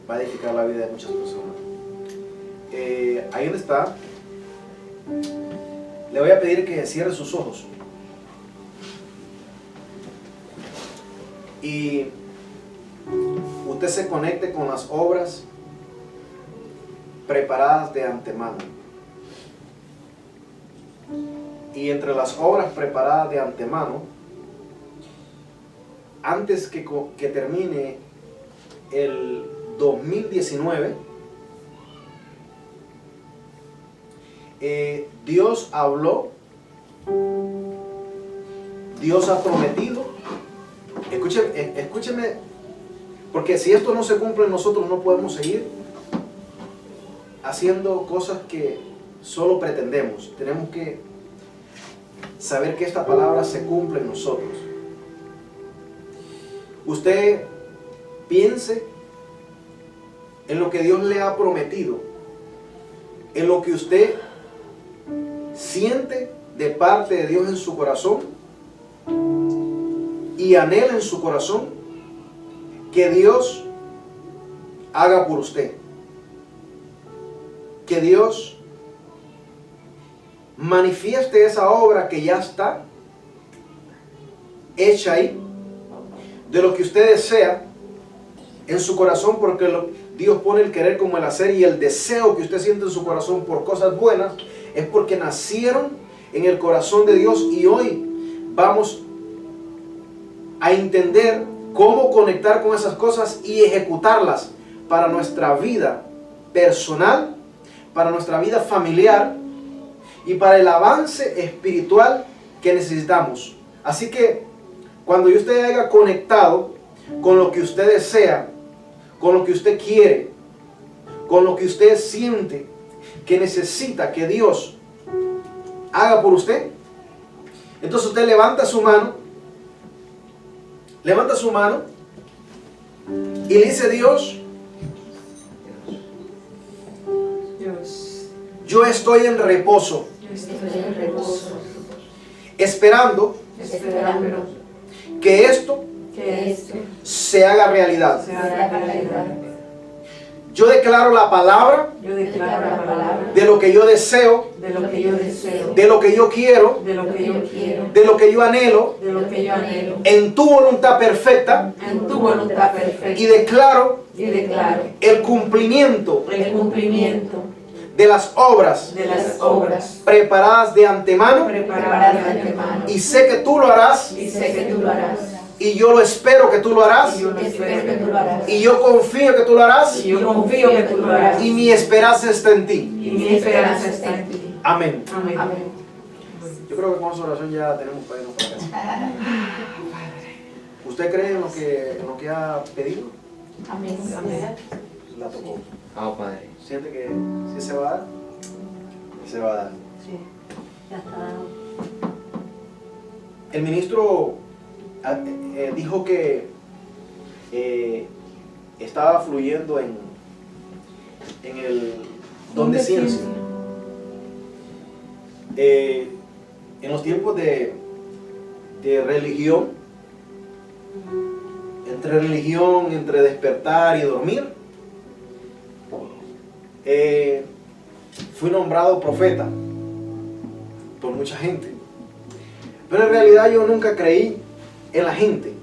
va a edificar la vida de muchas personas. Ahí donde está, le voy a pedir que cierre sus ojos y usted se conecte con las obras preparadas de antemano. Y entre las obras preparadas de antemano, antes que termine el 2019, Dios habló, Dios ha prometido. Escúcheme, porque si esto no se cumple, nosotros no podemos seguir haciendo cosas que solo pretendemos. Tenemos que saber que esta palabra se cumple en nosotros. Usted piense en lo que Dios le ha prometido, en lo que usted siente de parte de Dios en su corazón y anhela en su corazón que Dios haga por usted, que Dios manifieste esa obra que ya está hecha ahí, de lo que usted desea en su corazón, porque Dios pone el querer como el hacer, y el deseo que usted siente en su corazón por cosas buenas es porque nacieron en el corazón de Dios. Y hoy vamos a entender cómo conectar con esas cosas y ejecutarlas para nuestra vida personal, para nuestra vida familiar y para el avance espiritual que necesitamos. Así que cuando usted haya conectado con lo que usted desea, con lo que usted quiere, con lo que usted siente que necesita que Dios haga por usted, entonces usted levanta su mano y le dice: Dios, yo estoy en reposo, esperando que esto se haga realidad. Yo declaro la palabra de lo que yo deseo, de lo que yo quiero, de lo que yo anhelo, en tu voluntad perfecta, y declaro el cumplimiento de las obras preparadas de antemano, y sé que tú lo harás, y yo lo espero que tú lo harás, y yo confío que tú lo harás, y mi esperanza está en ti. Amén. Yo creo que con esa oración ya tenemos para irnos para casa. ¿Usted cree en lo que ha pedido? Amén. La tocó. Padre. ¿Siente que si se va a dar? Se va a dar. Sí, ya está dado. El ministro dijo que estaba fluyendo en el don de ciencia. En los tiempos de religión, entre despertar y dormir, fui nombrado profeta por mucha gente, pero en realidad yo nunca creí en la gente,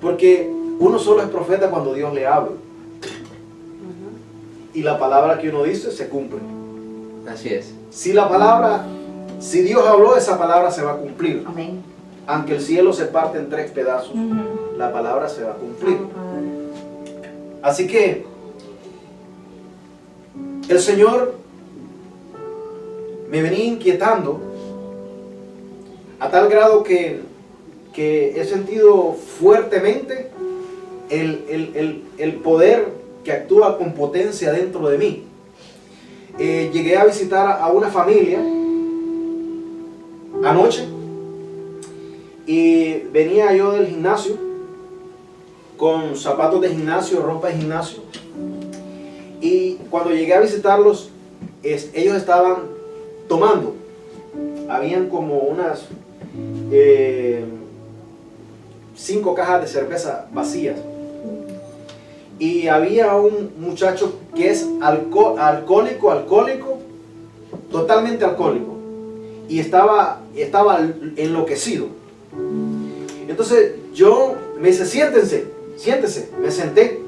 porque uno solo es profeta cuando Dios le habla, y la palabra que uno dice se cumple. Así es. Si Dios habló, esa palabra se va a cumplir. Amén. Aunque el cielo se parte en 3 pedazos, la palabra se va a cumplir. Así que el Señor me venía inquietando a tal grado que he sentido fuertemente el poder que actúa con potencia dentro de mí. Llegué a visitar a una familia anoche, y venía yo del gimnasio con zapatos de gimnasio, ropa de gimnasio, y cuando llegué a visitarlos, ellos estaban tomando. Habían como unas 5 cajas de cerveza vacías, y había un muchacho que es alcohólico, totalmente alcohólico, y estaba enloquecido. Entonces me dice, siéntese, me senté.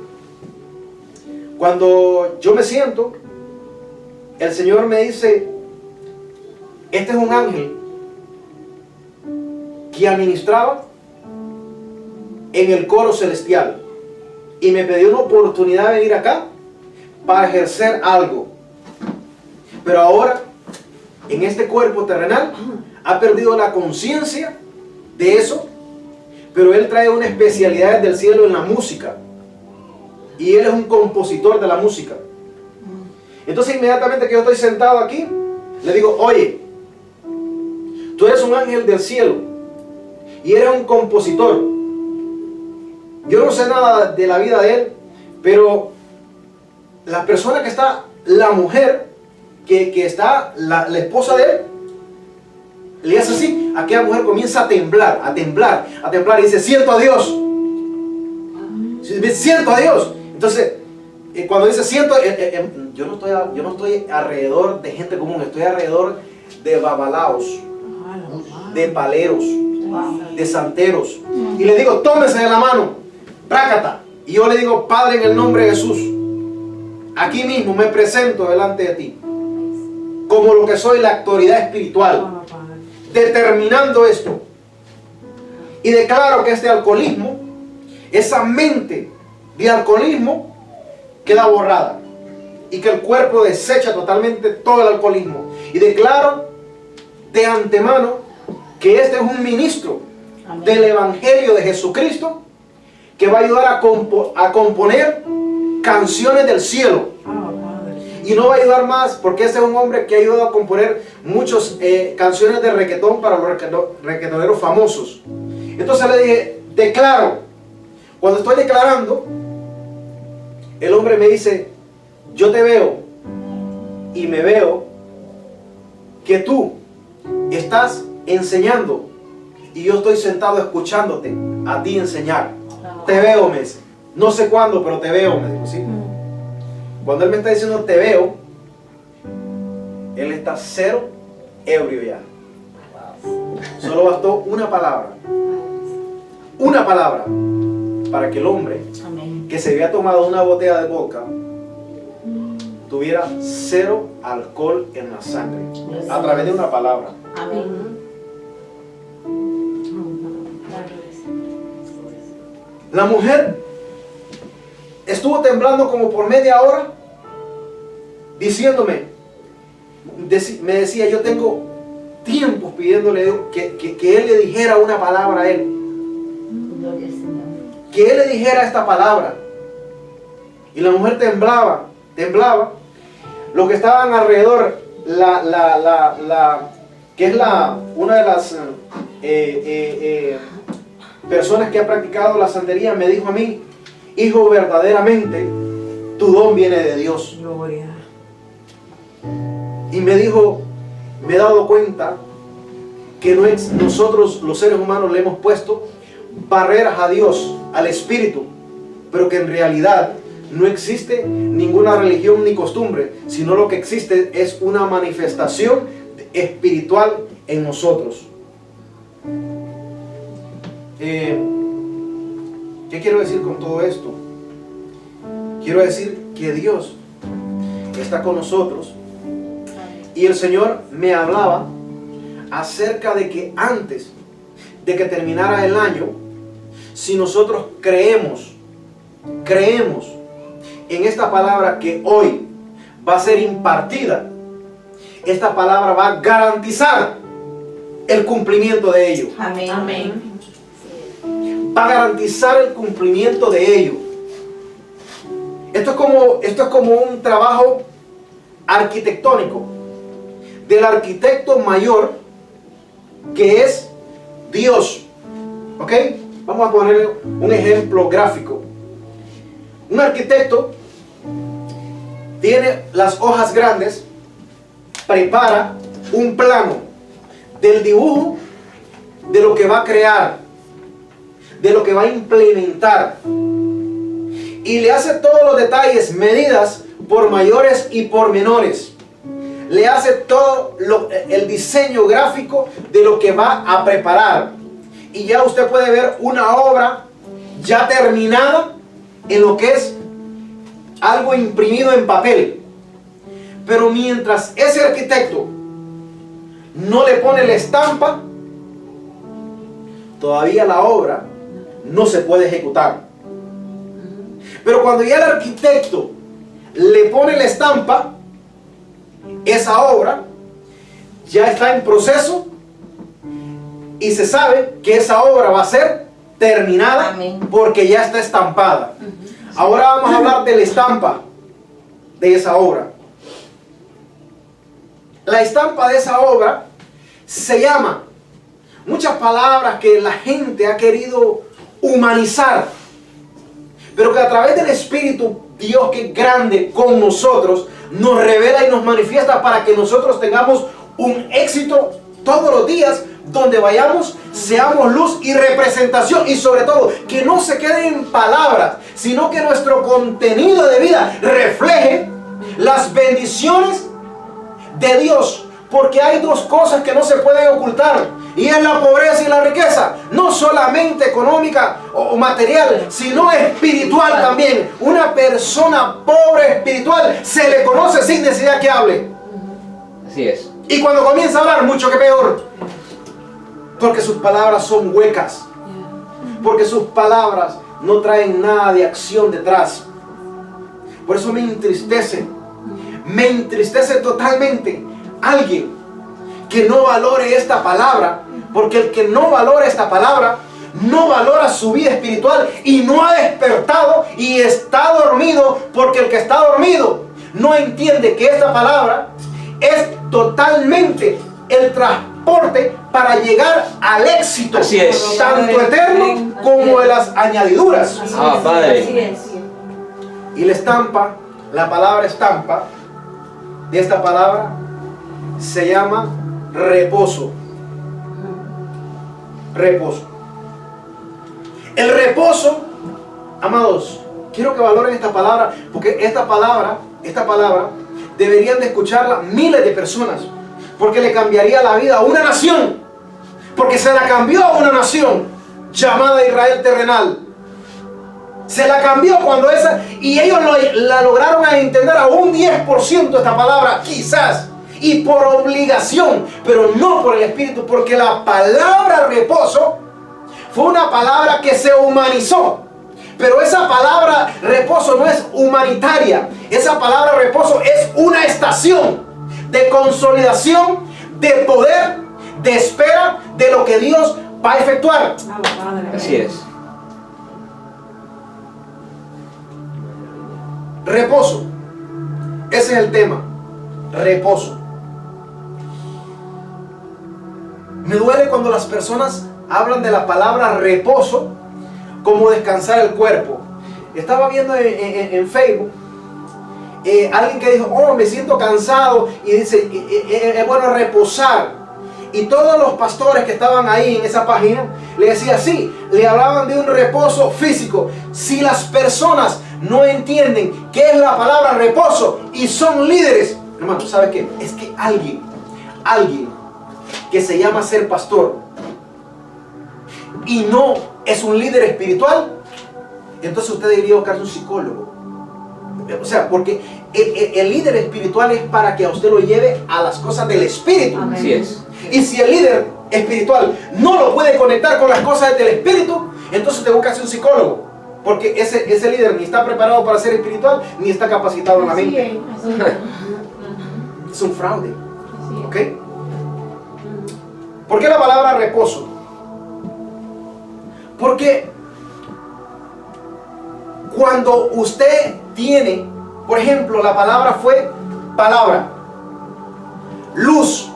Cuando yo me siento, el Señor me dice, este es un ángel que administraba en el coro celestial y me pidió una oportunidad de venir acá para ejercer algo, pero ahora en este cuerpo terrenal ha perdido la conciencia de eso, pero él trae una especialidad del cielo en la música y él es un compositor de la música. Entonces inmediatamente que yo estoy sentado aquí, le digo, oye, tú eres un ángel del cielo y eres un compositor. Yo no sé nada de la vida de él, pero la persona que está, la mujer que está, la esposa de él, le hace así, aquella mujer comienza a temblar y dice, siento a Dios. Siento a Dios. Entonces, cuando dice siento, yo no estoy alrededor de gente común, estoy alrededor de babalaos, de paleros, de santeros. Y le digo, tómese de la mano, prácata. Y yo le digo, Padre, en el nombre de Jesús, aquí mismo me presento delante de ti, como lo que soy, la autoridad espiritual, determinando esto. Y declaro que este alcoholismo, esa mente de alcoholismo, queda borrada. Y que el cuerpo desecha totalmente todo el alcoholismo. Y declaro de antemano que este es un ministro del Evangelio de Jesucristo que va a ayudar a componer canciones del cielo. Y no va a ayudar más porque este es un hombre que ha ayudado a componer muchas canciones de reggaetón para los reggaetoneros famosos. Entonces le dije, declaro. Cuando estoy declarando, el hombre me dice, yo te veo y me veo que tú estás enseñando y yo estoy sentado escuchándote a ti enseñar. Te veo, me dice. No sé cuándo, pero te veo, me dijo, ¿sí? Cuando él me está diciendo te veo, él está cero ebrio ya. Solo bastó una palabra para que el hombre que se había tomado una botella de vodka tuviera cero alcohol en la sangre a través de una palabra. Amén. La mujer estuvo temblando como por media hora diciéndome, me decía, yo tengo tiempos pidiéndole que él le dijera una palabra a él, que él le dijera esta palabra. Y la mujer temblaba. Los que estaban alrededor, que es una de las personas que ha practicado la santería, me dijo a mí, hijo, verdaderamente tu don viene de Dios. Gloria. Y me dijo, me he dado cuenta que nosotros los seres humanos le hemos puesto barreras a Dios, al Espíritu, pero que en realidad no existe ninguna religión ni costumbre, sino lo que existe es una manifestación espiritual en nosotros. ¿Qué quiero decir con todo esto? Quiero decir que Dios está con nosotros y el Señor me hablaba acerca de que antes de que terminara el año, si nosotros creemos en esta palabra que hoy va a ser impartida, esta palabra va a garantizar el cumplimiento de ello. Amén. Amén. Va a garantizar el cumplimiento de ello. Esto es como un trabajo arquitectónico del arquitecto mayor, que es Dios. ¿Ok? Vamos a poner un ejemplo gráfico. Un arquitecto tiene las hojas grandes, prepara un plano del dibujo de lo que va a crear, de lo que va a implementar. y le hace todos los detalles, medidas por mayores y por menores. Le hace todo el diseño gráfico de lo que va a preparar. Y ya usted puede ver una obra ya terminada en lo que es algo imprimido en papel. Pero mientras ese arquitecto no le pone la estampa, todavía la obra no se puede ejecutar. Pero cuando ya el arquitecto le pone la estampa, esa obra ya está en proceso y se sabe que esa obra va a ser terminada. Amén. Porque ya está estampada. Ahora vamos a hablar de la estampa de esa obra. La estampa de esa obra se llama, muchas palabras que la gente ha querido humanizar, pero que a través del Espíritu Dios, que es grande con nosotros, nos revela y nos manifiesta para que nosotros tengamos un éxito todos los días. Donde vayamos, seamos luz y representación, y sobre todo, que no se quede en palabras, sino que nuestro contenido de vida refleje las bendiciones de Dios. Porque hay dos cosas que no se pueden ocultar, y es la pobreza y la riqueza, no solamente económica o material, sino espiritual también. Una persona pobre espiritual se le conoce sin necesidad que hable. Así es. Y cuando comienza a hablar, mucho que peor. Porque sus palabras son huecas. Porque sus palabras no traen nada de acción detrás. Por eso me entristece. Me entristece totalmente alguien que no valore esta palabra. Porque el que no valora esta palabra no valora su vida espiritual y no ha despertado y está dormido. Porque el que está dormido no entiende que esta palabra es totalmente el transporte para llegar al éxito. Así es. Tanto eterno como de las añadiduras. Ah, Padre. Así es. Y la estampa, la palabra estampa de esta palabra se llama reposo. Reposo. El reposo, amados, quiero que valoren esta palabra, porque esta palabra deberían de escucharla miles de personas, porque le cambiaría la vida a una nación, porque se la cambió a una nación llamada Israel terrenal. Se la cambió cuando esa, y ellos la lograron a entender a un 10% esta palabra, quizás, y por obligación, pero no por el Espíritu, porque la palabra reposo fue una palabra que se humanizó. Pero esa palabra reposo no es humanitaria. Esa palabra reposo es una estación de consolidación, de poder, de espera de lo que Dios va a efectuar. Así es. Reposo. Ese es el tema. Reposo. Me duele cuando las personas hablan de la palabra reposo como descansar el cuerpo. Estaba viendo en Facebook alguien que dijo, oh, me siento cansado, y dice, es bueno reposar. Y todos los pastores que estaban ahí en esa página le decían, sí, le hablaban de un reposo físico. Si las personas no entienden qué es la palabra reposo y son líderes, hermano, ¿sabe qué? Es que alguien que se llama ser pastor y no es un líder espiritual, entonces usted debería buscarse un psicólogo. O sea, porque el líder espiritual es para que a usted lo lleve a las cosas del espíritu. Amén. Así es. Y si el líder espiritual no lo puede conectar con las cosas del espíritu, entonces te buscas un psicólogo. Porque ese líder ni está preparado para ser espiritual, ni está capacitado en la mente. Es un fraude. ¿Ok? ¿Por qué la palabra reposo? Porque cuando usted tiene, por ejemplo, la palabra fue palabra, luz,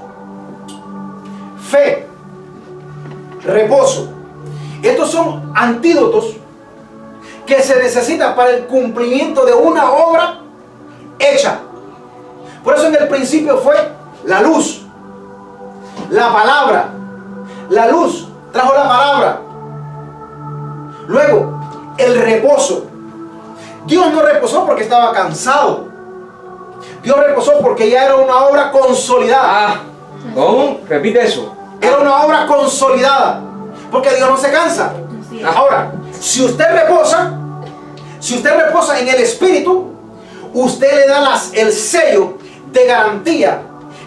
fe, reposo. Estos son antídotos que se necesitan para el cumplimiento de una obra hecha. Por eso en el principio fue la luz, la palabra. La luz trajo la palabra. Luego, el reposo Dios no reposó porque estaba cansado. Dios reposó porque ya era una obra consolidada. ¿Cómo? Repite eso. Era una obra consolidada. Porque Dios no se cansa. Así es. Ahora, si usted reposa en el Espíritu, usted le da el sello de garantía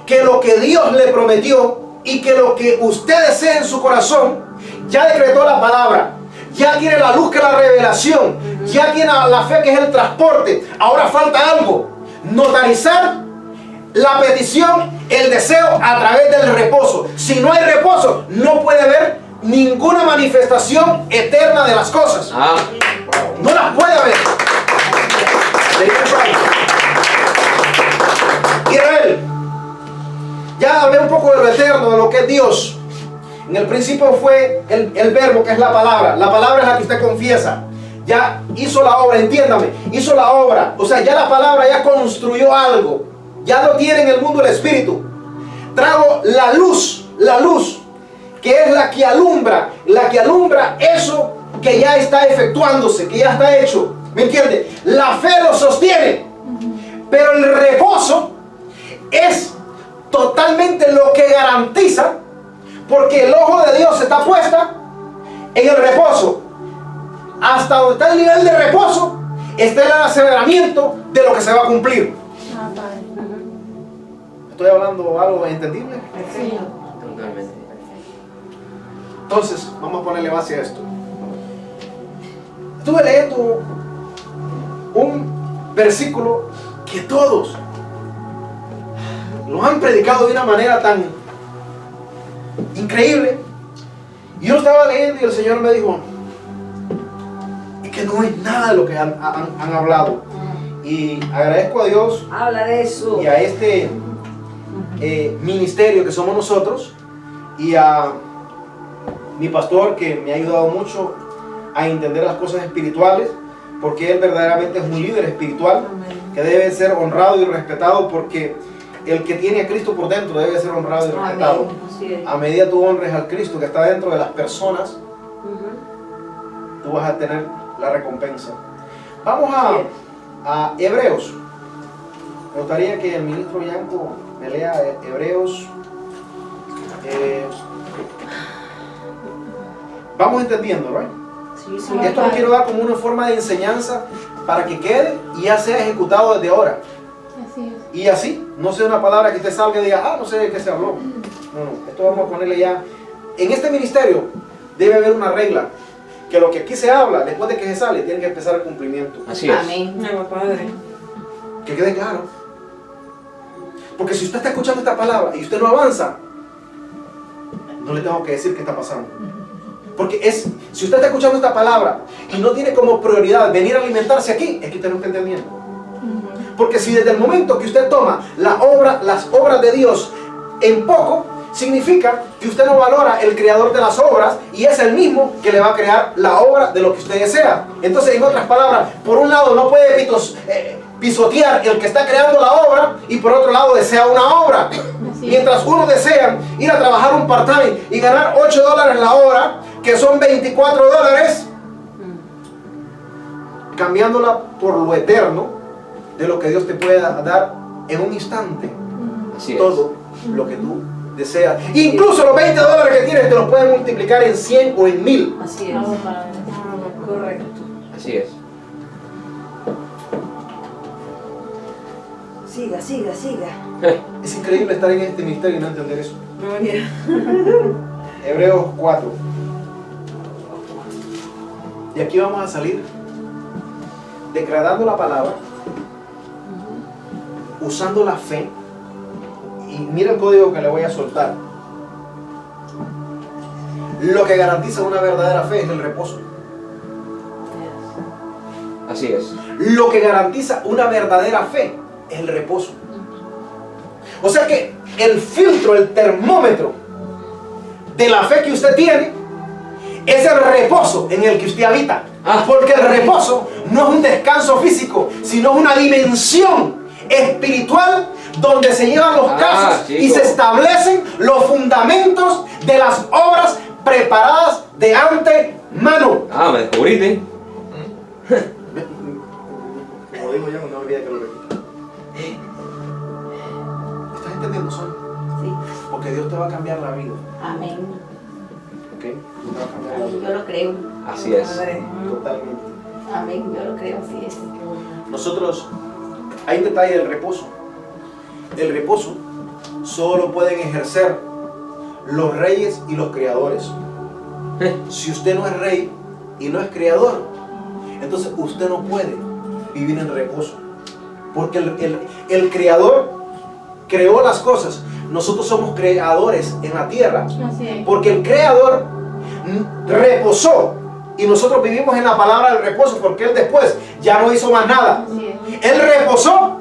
que lo que Dios le prometió y que lo que usted desea en su corazón, ya decretó la palabra, ya tiene la luz que es la revelación, ya tiene la fe que es el transporte. Ahora falta algo: notarizar la petición, el deseo a través del reposo. Si no hay reposo, no puede haber ninguna manifestación eterna de las cosas. No las puede haber. Israel, ya hablé un poco de lo eterno, de lo que es Dios. En el principio fue el verbo, que es la palabra. La palabra es la que usted confiesa. Ya hizo la obra, entiéndame, hizo la obra. O sea, ya la palabra ya construyó algo. Ya lo tiene en el mundo del Espíritu. Trago la luz, que es la que alumbra eso que ya está efectuándose, que ya está hecho. ¿Me entiende? La fe lo sostiene, pero el reposo es totalmente lo que garantiza, porque el ojo de Dios está puesta en el reposo. Hasta donde está el nivel de reposo, está el aseveramiento de lo que se va a cumplir. ¿Estoy hablando algo entendible? Sí. Totalmente. Entonces, vamos a ponerle base a esto. Estuve leyendo un versículo que todos lo han predicado de una manera tan increíble. Y yo lo estaba leyendo y el Señor me dijo: es que no es nada de lo que han hablado. Y agradezco a Dios Habla de eso. y a este ministerio que somos nosotros, y a mi pastor, que me ha ayudado mucho a entender las cosas espirituales, porque él verdaderamente es un líder espiritual que debe ser honrado y respetado, porque el que tiene a Cristo por dentro debe ser honrado y respetado. Así es. A medida tú honres al Cristo que está dentro de las personas, tú vas a tener la recompensa. Vamos a Hebreos. Me gustaría que el ministro Yanko me lea Hebreos. Vamos entendiendo, ¿no? Sí, sí. Esto lo quiero dar como una forma de enseñanza para que quede y ya sea ejecutado desde ahora. Así es. Y así, no sea una palabra que te salga y diga: no sé de qué se habló. No, esto vamos a ponerle ya. En este ministerio debe haber una regla, que lo que aquí se habla, después de que se sale, tiene que empezar el cumplimiento. Así es. Amén. Padre. Que quede claro. Porque si usted está escuchando esta palabra y usted no avanza, no le tengo que decir qué está pasando. Porque si usted está escuchando esta palabra y no tiene como prioridad venir a alimentarse aquí, es que usted no está entendiendo. Porque si desde el momento que usted toma las obras de Dios en poco, significa que usted no valora el creador de las obras, y es el mismo que le va a crear la obra de lo que usted desea. Entonces, en otras palabras, por un lado no puede pisotear el que está creando la obra, y por otro lado desea una obra. Mientras unos desean ir a trabajar un part-time y ganar $8 la hora, que son $24, cambiándola por lo eterno de lo que Dios te puede dar en un instante. Así es. Todo lo que tú deseas. Incluso los $20 que tienes te los pueden multiplicar en 100 o en 1000. Así es. Correcto. Así es. Siga, siga, siga. Es increíble estar en este ministerio y no entender eso. Gloria. Hebreos 4. Y aquí vamos a salir declarando la palabra, usando la fe. Y mira el código que le voy a soltar. Lo que garantiza una verdadera fe es el reposo. Así es. Lo que garantiza una verdadera fe es el reposo. O sea que el filtro, el termómetro de la fe que usted tiene es el reposo en el que usted habita. Porque el reposo no es un descanso físico, sino es una dimensión espiritual donde se llevan los casos y se establecen los fundamentos de las obras preparadas de antemano. Me descubriste. digo ya, no olvide que lo repita. ¿Estás entendiendo, Sonia? Sí. Porque Dios te va a cambiar la vida. Amén. ¿Ok? Dios te va a cambiar la Amén. vida. Yo lo creo. Así es. Padre. Totalmente. Amén. Yo lo creo. Así es. Nosotros, hay un detalle del reposo. El reposo solo pueden ejercer los reyes y los creadores. Si usted no es rey y no es creador, entonces usted no puede vivir en reposo. Porque el creador creó las cosas. Nosotros somos creadores en la tierra. Así es. Porque el creador reposó. Y nosotros vivimos en la palabra del reposo, porque él después ya no hizo más nada. Así es. Él reposó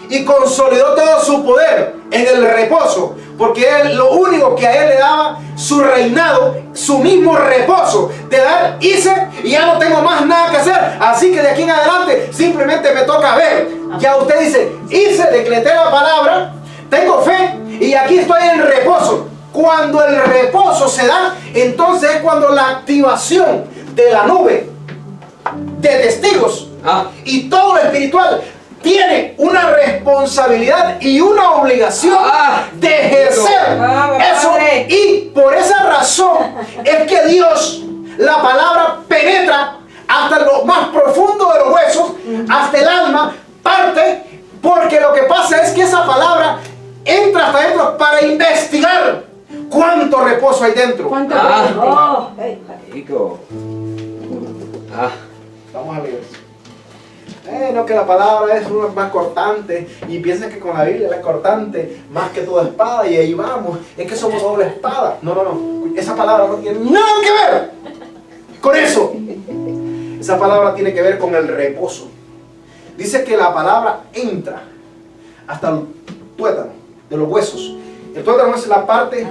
y consolidó todo su poder en el reposo, porque él, lo único que a él le daba su reinado, su mismo reposo, de dar, hice y ya no tengo más nada que hacer, así que de aquí en adelante simplemente me toca ver. Ya usted dice, hice, decreté la palabra, tengo fe y aquí estoy en reposo. Cuando el reposo se da, entonces es cuando la activación de la nube de testigos y todo lo espiritual tiene una responsabilidad y una obligación de ejercer eso. Y por esa razón es que Dios, la palabra penetra hasta lo más profundo de los huesos, hasta el alma, parte, porque lo que pasa es que esa palabra entra hasta adentro para investigar cuánto reposo hay dentro. ¿Cuánto Oh, Rico. Vamos a ver. No, que la palabra es una más cortante y piensan que con la Biblia es cortante más que toda espada y ahí vamos, es que somos doble espada. No, esa palabra no tiene nada que ver con eso. Esa palabra tiene que ver con el reposo. Dice que la palabra entra hasta el tuétano de los huesos. El tuétano es la parte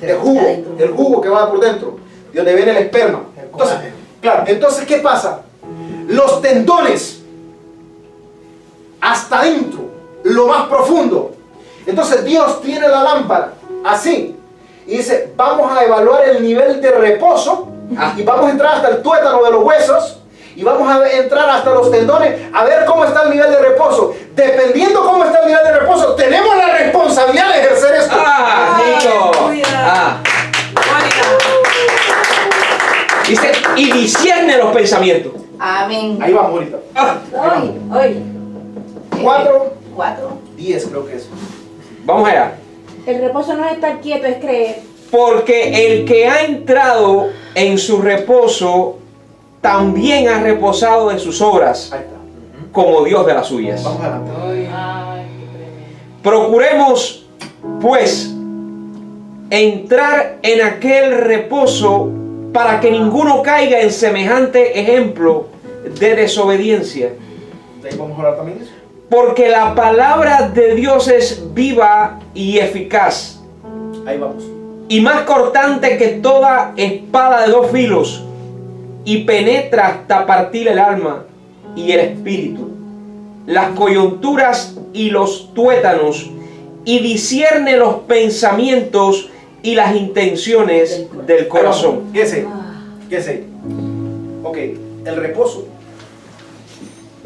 de jugo, el jugo que va por dentro, de donde viene el esperma. Entonces, claro, entonces ¿qué pasa? Los tendones hasta adentro, lo más profundo. Entonces Dios tiene la lámpara así y dice, vamos a evaluar el nivel de reposo y vamos a entrar hasta el tuétano de los huesos y vamos a entrar hasta los tendones a ver cómo está el nivel de reposo. Dependiendo cómo está el nivel de reposo, tenemos la responsabilidad de ejercer esto. Rico. Dice, y discierne los pensamientos. Amén. Ahí vamos ahorita. Hoy. 4, 4. 10 creo que es. Vamos allá. El reposo no es estar quieto, es creer. Porque el que ha entrado en su reposo también ha reposado de sus obras, Ahí está. como Dios de las suyas. Vamos adelante. Procuremos, pues, entrar en aquel reposo para que ninguno caiga en semejante ejemplo de desobediencia. De ahí vamos a hablar también de eso. Porque la palabra de Dios es viva y eficaz, Ahí vamos. y más cortante que toda espada de dos filos, y penetra hasta partir el alma y el espíritu, las coyunturas y los tuétanos, y discierne los pensamientos y las intenciones del corazón. ¿Qué sé? ¿Qué sé? Ok, el reposo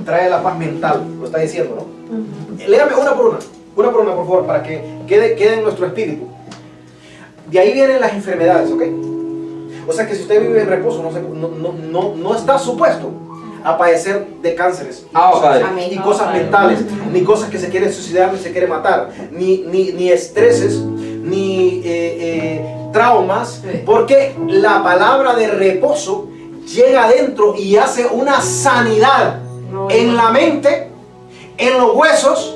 trae la paz mental, lo está diciendo, ¿no? Léame una por una por favor, para que quede en nuestro espíritu. De ahí vienen las enfermedades, ¿ok? O sea que si usted vive en reposo, no está supuesto a padecer de cánceres Padre. y cosas mentales, ni cosas que se quieren suicidar, ni se quieren matar, ni estreses, ni traumas, porque la palabra de reposo llega adentro y hace una sanidad en la mente, en los huesos,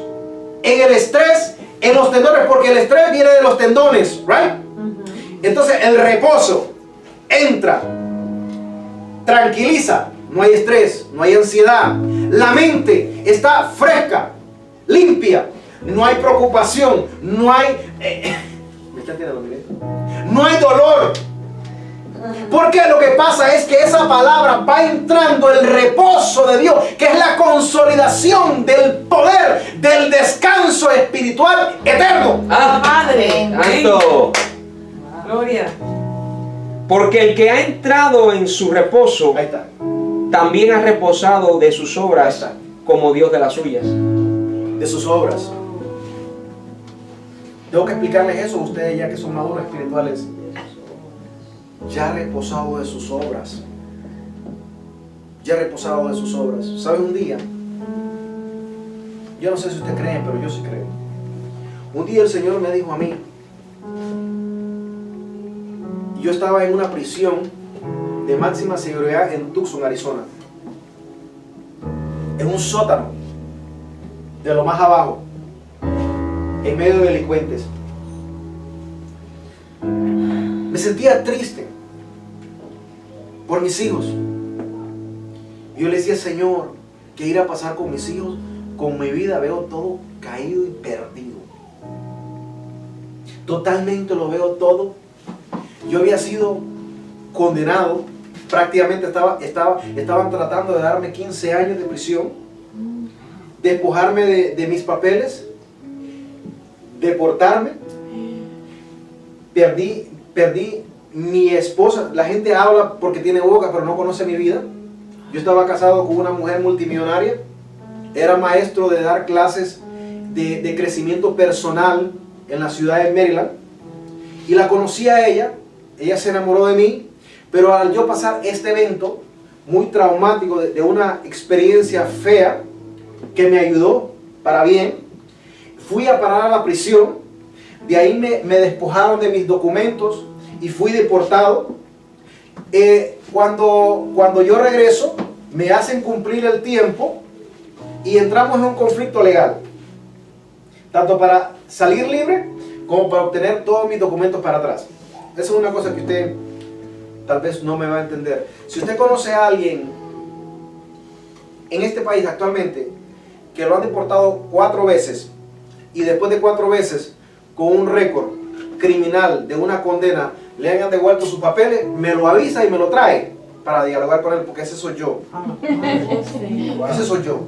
en el estrés, en los tendones, porque el estrés viene de los tendones, ¿right? Entonces el reposo entra, tranquiliza, no hay estrés, no hay ansiedad, la mente está fresca, limpia, no hay preocupación, no hay ¿me está entendiendo, Miguel? No hay dolor. Porque lo que pasa es que esa palabra va entrando el reposo de Dios, que es la consolidación del poder, del descanso espiritual eterno. Padre. Santo. Gloria. Porque el que ha entrado en su reposo Ahí está. también ha reposado de sus Ahí obras, está. como Dios de las suyas. De sus obras. Tengo que explicarles eso a ustedes ya que son maduros espirituales. Ya ha reposado de sus obras. Ya ha reposado de sus obras. ¿Sabe un día? Yo no sé si ustedes creen, pero yo sí creo. Un día el Señor me dijo a mí, yo estaba en una prisión de máxima seguridad en Tucson, Arizona. En un sótano, de lo más abajo, en medio de delincuentes. Me sentía triste por mis hijos. Yo le decía, Señor, ¿qué irá a pasar con mis hijos? Con mi vida veo todo caído y perdido. Totalmente lo veo todo. Yo había sido condenado, prácticamente estaban tratando de darme 15 años de prisión, despojarme de mis papeles, deportarme. Perdí mi esposa. La gente habla porque tiene boca, pero no conoce mi vida. Yo estaba casado con una mujer multimillonaria. Era maestro de dar clases de crecimiento personal en la ciudad de Maryland. Y la conocí a ella. Ella se enamoró de mí. Pero al yo pasar este evento muy traumático, de una experiencia fea, que me ayudó para bien, fui a parar a la prisión. De ahí me despojaron de mis documentos y fui deportado. Cuando yo regreso, me hacen cumplir el tiempo y entramos en un conflicto legal. Tanto para salir libre como para obtener todos mis documentos para atrás. Esa es una cosa que usted tal vez no me va a entender. Si usted conoce a alguien en este país actualmente que lo han deportado 4 veces y después de 4 veces con un récord criminal de una condena le hayan devuelto sus papeles, me lo avisa y me lo trae para dialogar con él, porque ese soy yo. Ese soy yo.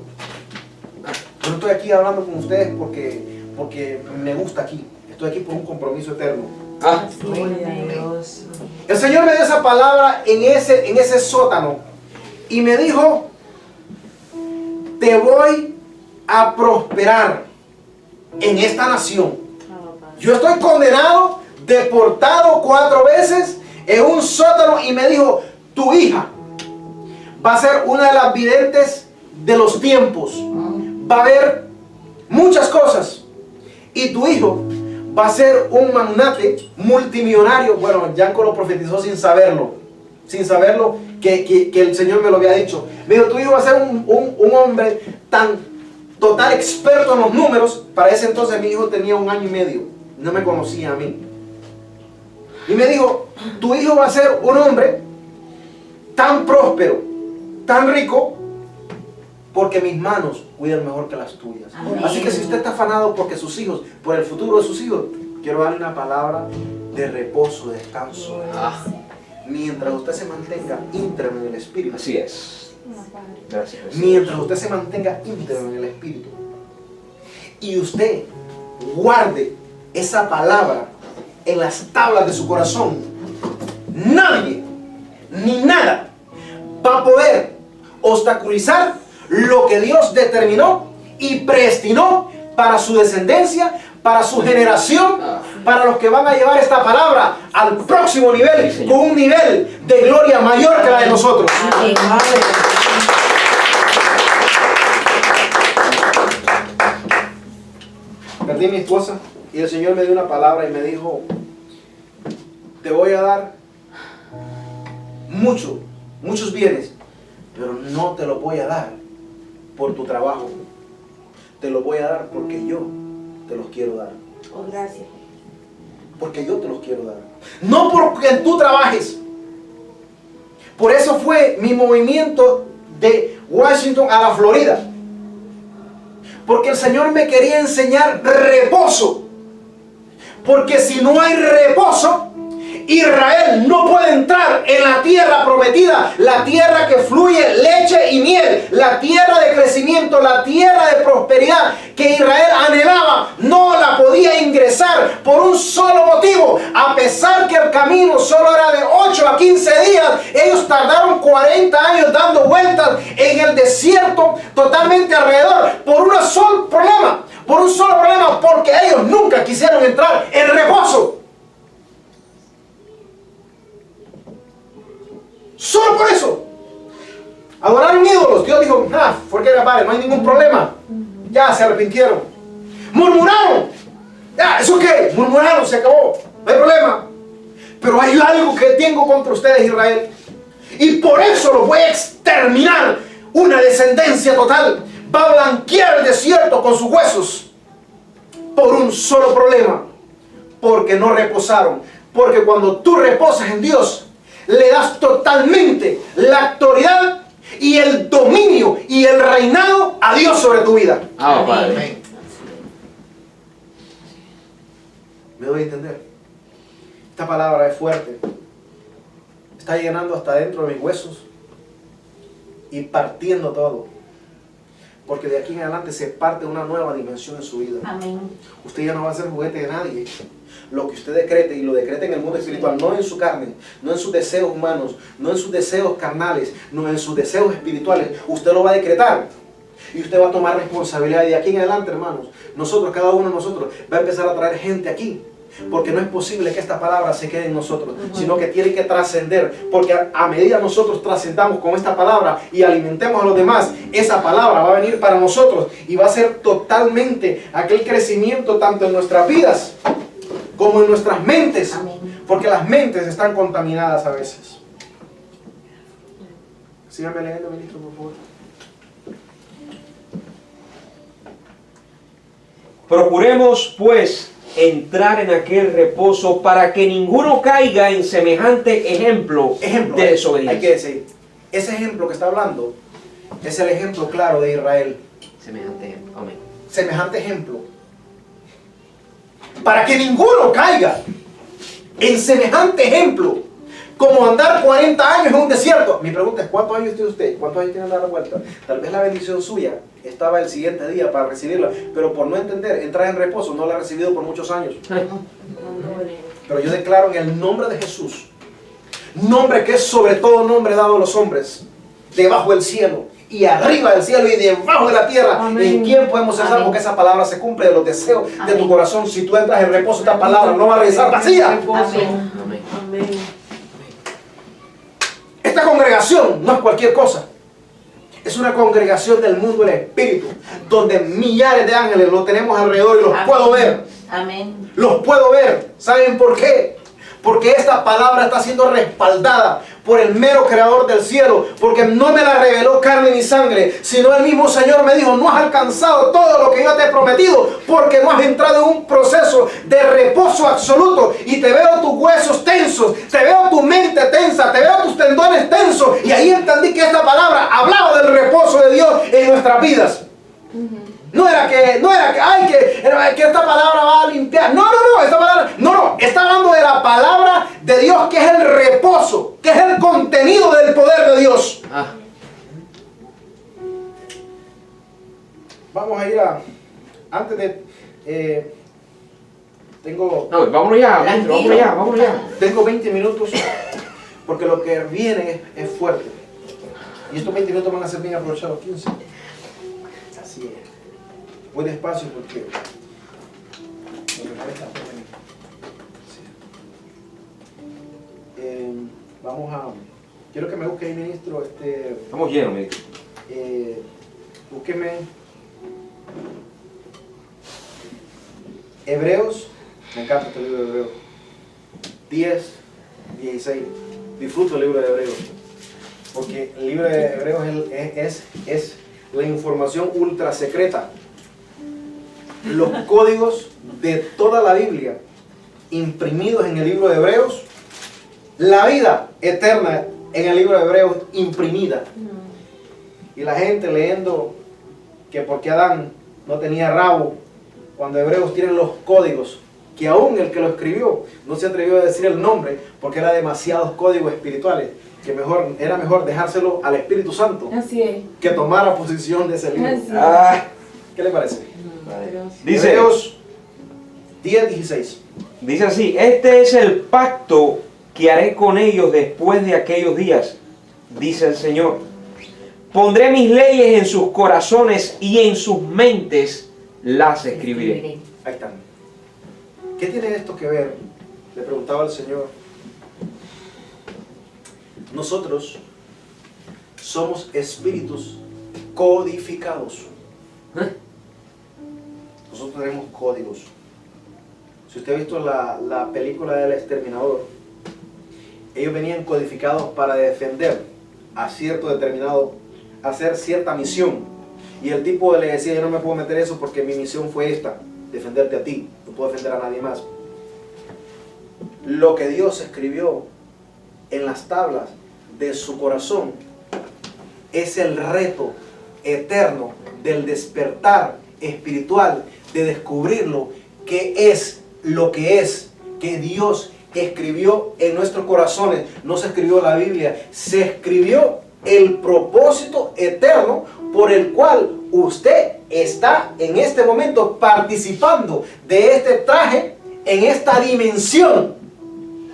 Yo no estoy aquí hablando con ustedes porque me gusta aquí. Estoy aquí por un compromiso eterno. Gloria a Dios. El Señor me dio esa palabra en ese sótano y me dijo, te voy a prosperar en esta nación. Yo estoy condenado, deportado 4 veces en un sótano, y me dijo, tu hija va a ser una de las videntes de los tiempos. Va a haber muchas cosas y tu hijo va a ser un magnate multimillonario. Bueno, Yanko lo profetizó sin saberlo que el Señor me lo había dicho. Me dijo, tu hijo va a ser un hombre tan total experto en los números. Para ese entonces mi hijo tenía 1 año y medio, no me conocía a mí. Y me dijo, tu hijo va a ser un hombre tan próspero, tan rico, porque mis manos cuidan mejor que las tuyas. Amén. Así que si usted está afanado porque sus hijos, por el futuro de sus hijos, quiero darle una palabra de reposo, de descanso. Mientras usted se mantenga íntegro en el Espíritu. Así es. Gracias, Jesús. Mientras usted se mantenga íntegro en el Espíritu y usted guarde esa palabra en las tablas de su corazón, nadie ni nada va a poder obstaculizar lo que Dios determinó y predestinó para su descendencia, para su generación, para los que van a llevar esta palabra al próximo nivel, con un nivel de gloria mayor que la de nosotros. Amén. Perdí a mi esposa y el Señor me dio una palabra y me dijo, te voy a dar muchos bienes, pero no te los voy a dar por tu trabajo. Te los voy a dar porque yo te los quiero dar. Oh, gracias. Porque yo te los quiero dar. No porque tú trabajes. Por eso fue mi movimiento de Washington a la Florida. Porque el Señor me quería enseñar reposo. Porque si no hay reposo, Israel no puede entrar en la tierra prometida, la tierra que fluye leche y miel, la tierra de crecimiento, la tierra de prosperidad que Israel anhelaba, no la podía ingresar por un solo motivo. A pesar que el camino solo era de 8 a 15 días, ellos tardaron 40 años dando vueltas en el desierto totalmente alrededor por un solo problema. Por un solo problema, porque ellos nunca quisieron entrar en reposo. Solo por eso. Adoraron ídolos. Dios dijo, forget about it, no hay ningún problema. Ya se arrepintieron. Murmuraron. Ya, ¿eso qué? Murmuraron, se acabó. No hay problema. Pero hay algo que tengo contra ustedes, Israel. Y por eso los voy a exterminar. Una descendencia total. Va a blanquear el desierto con sus huesos. Por un solo problema. Porque no reposaron. Porque cuando tú reposas en Dios, le das totalmente la autoridad y el dominio y el reinado a Dios sobre tu vida. Padre. ¿Me doy a entender? Esta palabra es fuerte. Está llenando hasta dentro de mis huesos y partiendo todo. Porque de aquí en adelante se parte una nueva dimensión en su vida. Amén. Usted ya no va a ser juguete de nadie. Lo que usted decrete, y lo decrete en el mundo espiritual, no en su carne, no en sus deseos humanos, no en sus deseos carnales, no en sus deseos espirituales. Usted lo va a decretar. Y usted va a tomar responsabilidad. Y de aquí en adelante, hermanos, nosotros, cada uno de nosotros, va a empezar a traer gente aquí. Porque no es posible que esta palabra se quede en nosotros, sino que tiene que trascender. Porque a medida nosotros trascendamos con esta palabra y alimentemos a los demás, esa palabra va a venir para nosotros y va a ser totalmente aquel crecimiento tanto en nuestras vidas como en nuestras mentes. Amén. Porque las mentes están contaminadas a veces. Síganme leyendo, ministro, por favor. Procuremos, pues, entrar en aquel reposo para que ninguno caiga en semejante ejemplo de desobediencia. Hay que decir, ese ejemplo que está hablando es el ejemplo claro de Israel. Semejante ejemplo. Amén. Semejante ejemplo. Para que ninguno caiga en semejante ejemplo. Como andar 40 años en un desierto. Mi pregunta es, ¿cuántos años tiene usted? ¿Cuántos años tiene dar la vuelta? Tal vez la bendición suya estaba el siguiente día para recibirla, pero por no entender, entrar en reposo, no la ha recibido por muchos años. Pero yo declaro en el nombre de Jesús, nombre que es sobre todo nombre dado a los hombres, debajo del cielo y arriba del cielo y debajo de la tierra. Amén. ¿En quién podemos ser salvos? Porque esa palabra se cumple de los deseos de tu Amén. corazón. Si tú entras en reposo, esta palabra no va a regresar vacía. Amén. Amén. Amén. Esta congregación no es cualquier cosa. Es una congregación del mundo del espíritu, donde millares de ángeles los tenemos alrededor y los Amén. puedo ver. Amén. Los puedo ver. ¿Saben por qué? Porque esta palabra está siendo respaldada por el mero creador del cielo. Porque no me la reveló carne ni sangre, sino el mismo Señor me dijo, no has alcanzado todo lo que yo te he prometido, porque no has entrado en un proceso de reposo absoluto. Y te veo tus huesos tensos, te veo tu mente tensa, te veo tus tendones tensos. Y ahí entendí que esta palabra hablaba del reposo de Dios en nuestras vidas. No era que esta palabra va a limpiar. Esta palabra, está hablando de la palabra de Dios, que es el reposo, que es el contenido del poder de Dios. Vamos a ir antes de, No, vámonos ya, maestro, vámonos ya. tengo 20 minutos, porque lo que viene es fuerte. Y estos 20 minutos van a ser bien aprovechados, 15. Así es. Voy despacio porque lo que cuesta fue venir. Sí. Vamos a... Quiero que me busque ahí, ministro. Estamos llenos, maestro. Búsqueme Hebreos. Me encanta este libro de Hebreos. 10, 16. Disfruto el libro de Hebreos. Porque el libro de Hebreos es la información ultra secreta. Los códigos de toda la Biblia imprimidos en el libro de Hebreos, la vida eterna en el libro de Hebreos imprimida. Y la gente leyendo que porque Adán no tenía rabo, cuando Hebreos tienen los códigos, que aún el que lo escribió no se atrevió a decir el nombre porque era demasiados códigos espirituales, que era mejor dejárselo al Espíritu Santo Así es. que tomara posición de ese libro. Así es. ¿Qué le parece? Dice, Hebreos 10:16. Dice así: este es el pacto que haré con ellos después de aquellos días, dice el Señor. Pondré mis leyes en sus corazones y en sus mentes las escribiré. Ahí están. ¿Qué tiene esto que ver? Le preguntaba al Señor. Nosotros somos espíritus codificados. Nosotros tenemos códigos. Si usted ha visto la película del Exterminador, ellos venían codificados para defender a cierto determinado, hacer cierta misión. Y el tipo le decía: yo no me puedo meter eso porque mi misión fue esta, defenderte a ti, no puedo defender a nadie más. Lo que Dios escribió en las tablas de su corazón es el reto eterno del despertar espiritual, de descubrirlo, qué es lo que es, que Dios escribió en nuestros corazones. No se escribió la Biblia, se escribió el propósito eterno por el cual usted está en este momento participando de este traje en esta dimensión.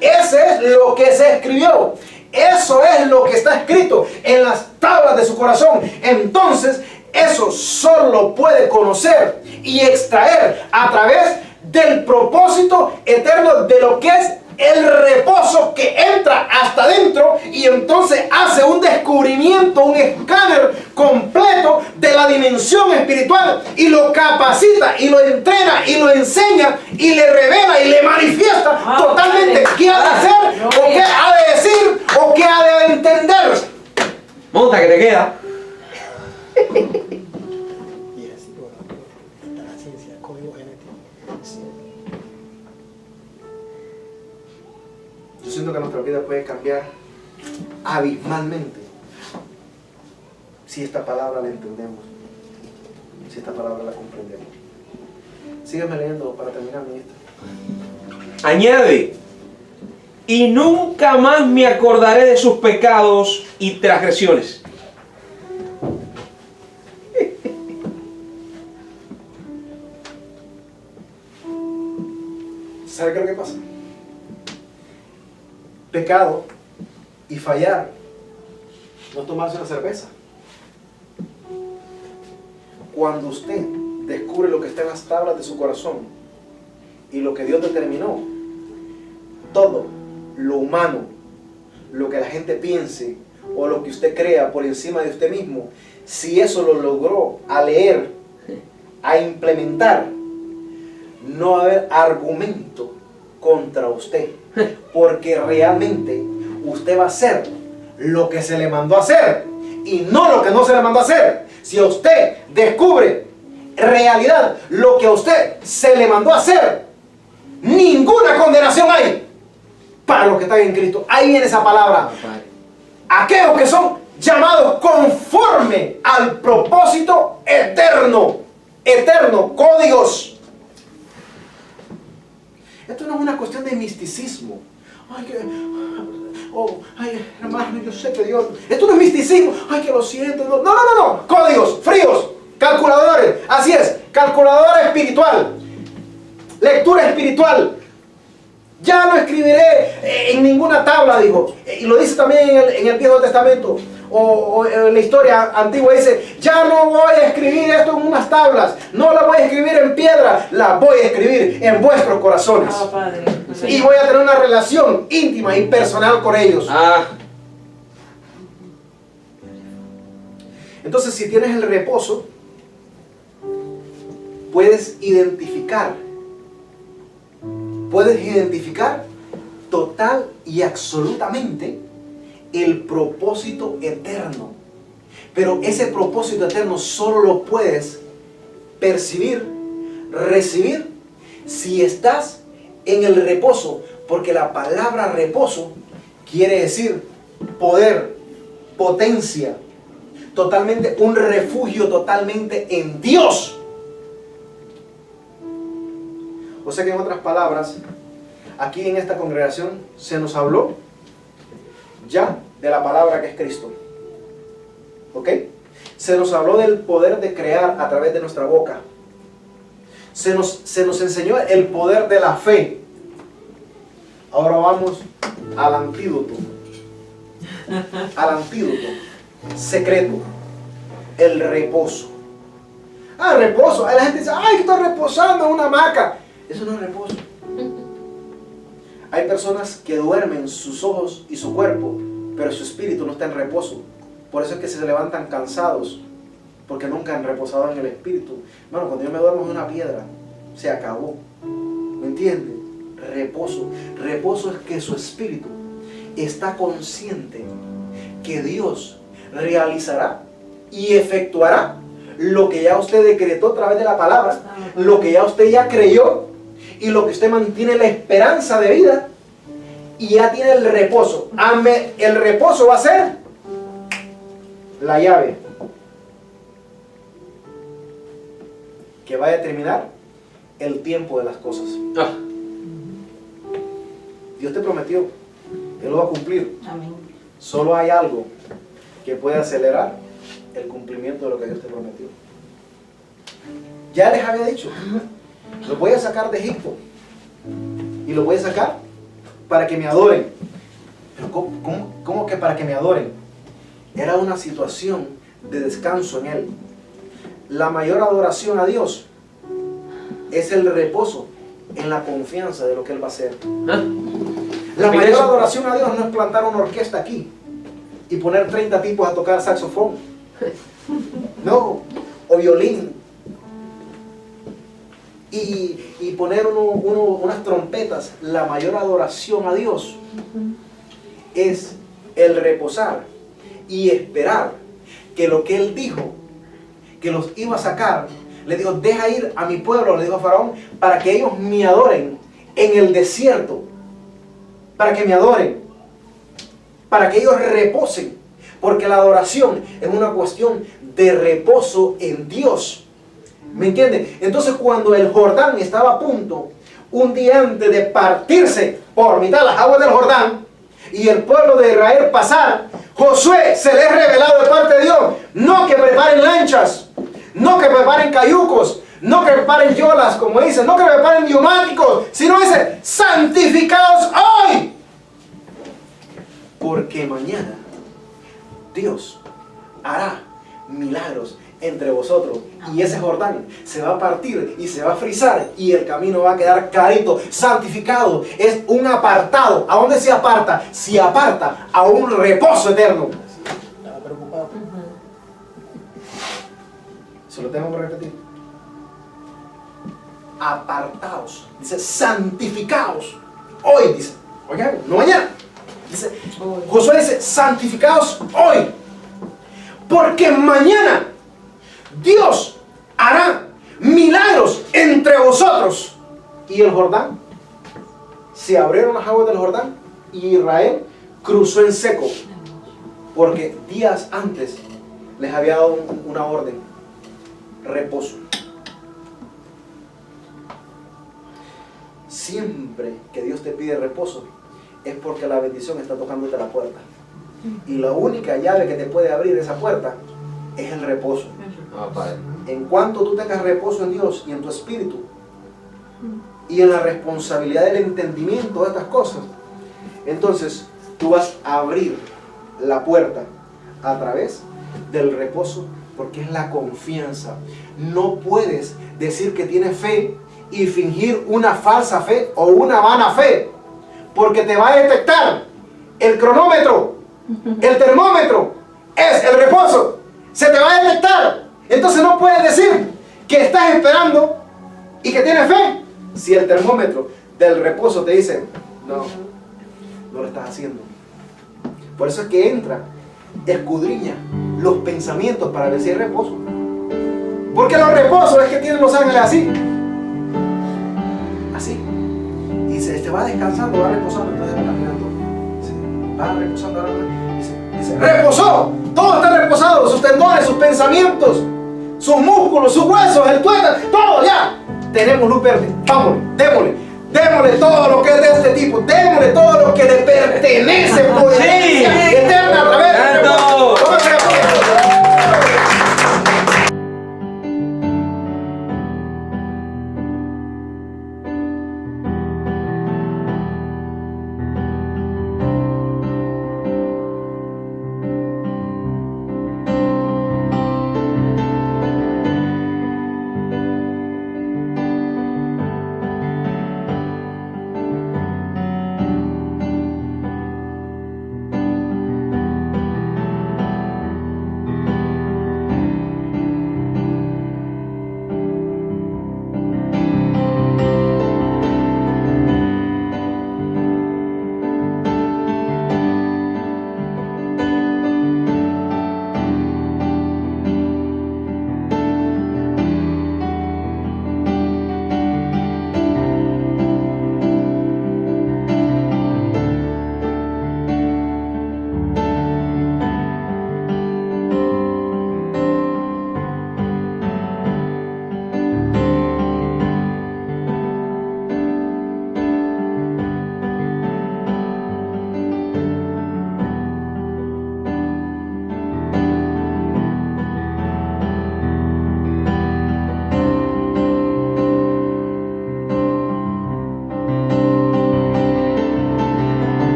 Ese es lo que se escribió. Eso es lo que está escrito en las tablas de su corazón. Entonces, eso solo puede conocer y extraer a través del propósito eterno de lo que es el reposo, que entra hasta adentro y entonces hace un descubrimiento, un escáner completo de la dimensión espiritual y lo capacita y lo entrena y lo enseña y le revela y le manifiesta totalmente qué ha de hacer o qué ha de decir o qué ha de entender. Monta que te queda. Y así, bueno, está la ciencia, el código genético. Yo siento que nuestra vida puede cambiar abismalmente si esta palabra la entendemos, si esta palabra la comprendemos. Sígueme leyendo para terminar, ministro. Añade: y nunca más me acordaré de sus pecados y transgresiones. ¿Sabe qué es lo que pasa? Pecado y fallar no es tomarse una cerveza. Cuando usted descubre lo que está en las tablas de su corazón y lo que Dios determinó, todo lo humano, lo que la gente piense o lo que usted crea por encima de usted mismo, si eso lo logró a leer, a implementar, no va a haber argumento contra usted, porque realmente usted va a hacer lo que se le mandó a hacer y no lo que no se le mandó a hacer. Si a usted descubre realidad lo que a usted se le mandó a hacer, ninguna condenación hay para los que están en Cristo. Ahí viene esa palabra. Aquellos que son llamados conforme al propósito eterno. Eterno, códigos. Esto no es una cuestión de misticismo. Ay, hermano, yo sé que Dios... Esto no es misticismo. Ay, que lo siento. No. Códigos, fríos, calculadores. Así es, calculadora espiritual. Lectura espiritual. Ya no escribiré en ninguna tabla, dijo. Y lo dice también en el Viejo Testamento. O en la historia antigua dice: ya no voy a escribir esto en unas tablas, no la voy a escribir en piedra, la voy a escribir en vuestros corazones. Padre. Y voy a tener una relación íntima y personal con ellos. Entonces, si tienes el reposo, puedes identificar total y absolutamente el propósito eterno. Pero ese propósito eterno solo lo puedes percibir, recibir, si estás en el reposo. Porque la palabra reposo quiere decir poder, potencia, totalmente, un refugio totalmente en Dios. O sea que, en otras palabras, aquí en esta congregación se nos habló ya de la palabra que es Cristo. ¿Ok? Se nos habló del poder de crear a través de nuestra boca. se nos enseñó el poder de la fe. Ahora vamos al antídoto. Al antídoto secreto. El reposo. Ah, reposo. La gente dice, ay, estoy reposando en una hamaca. Eso no es reposo. Hay personas que duermen sus ojos y su cuerpo, pero su espíritu no está en reposo. Por eso es que se levantan cansados, porque nunca han reposado en el espíritu. Bueno, cuando yo me duermo en una piedra, se acabó. ¿Me entienden? Reposo. Reposo es que su espíritu está consciente que Dios realizará y efectuará lo que ya usted decretó a través de la palabra, lo que ya usted ya creyó y lo que usted mantiene la esperanza de vida y ya tiene el reposo. El reposo va a ser la llave que va a determinar el tiempo de las cosas. Dios te prometió, Él lo va a cumplir. Amén. Solo hay algo que puede acelerar el cumplimiento de lo que Dios te prometió. Ya les había dicho, los voy a sacar de Egipto y los voy a sacar para que me adoren. Pero ¿cómo que para que me adoren? Era una situación de descanso en Él. La mayor adoración a Dios es el reposo en la confianza de lo que Él va a hacer. La mayor adoración a Dios no es plantar una orquesta aquí y poner 30 tipos a tocar saxofón. No, o violín. Y poner unas trompetas. La mayor adoración a Dios es el reposar y esperar que lo que Él dijo, que los iba a sacar, le dijo, deja ir a mi pueblo, le dijo a Faraón, para que ellos me adoren en el desierto, para que me adoren, para que ellos reposen, porque la adoración es una cuestión de reposo en Dios. ¿Me entienden? Entonces cuando el Jordán estaba a punto, un día antes de partirse por mitad las aguas del Jordán, y el pueblo de Israel pasar, Josué se le ha revelado de parte de Dios, no que preparen lanchas, no que preparen cayucos, no que preparen yolas, como dicen, no que preparen neumáticos, sino dice, santificados hoy, porque mañana Dios hará milagros entre vosotros y ese Jordán se va a partir y se va a frizar y el camino va a quedar clarito. Santificado es un apartado. ¿A dónde se aparta? Se aparta a un reposo eterno. Estaba preocupado. Se lo tengo que repetir. Apartaos. Dice santificaos. Hoy dice. Oigan, no mañana. Dice, Josué dice santificaos hoy. Porque mañana Dios hará milagros entre vosotros. Y el Jordán, se abrieron las aguas del Jordán y Israel cruzó en seco. Porque días antes les había dado una orden. Reposo. Siempre que Dios te pide reposo es porque la bendición está tocándote la puerta. Y la única llave que te puede abrir esa puerta es el reposo. En cuanto tú tengas reposo en Dios y en tu espíritu y en la responsabilidad del entendimiento de estas cosas, entonces tú vas a abrir la puerta a través del reposo, porque es la confianza. No puedes decir que tienes fe y fingir una falsa fe o una vana fe, porque te va a detectar el cronómetro, el termómetro, es el reposo. Se te va a detectar. Entonces no puedes decir que estás esperando y que tienes fe si el termómetro del reposo te dice no lo estás haciendo. Por eso es que entra, escudriña los pensamientos para ver si hay reposo. Porque los reposos es que tienen los ángeles así. Así. Y se va descansando, va reposando, entonces va caminando. Va reposando, dice, reposó. Todo está reposado, sus tendones, sus pensamientos, sus músculos, sus huesos, el tuétano, todo ya. Tenemos luz verde. Vámonos, démosle todo lo que es de este tipo. Démosle todo lo que le pertenece por herencia eterna a través de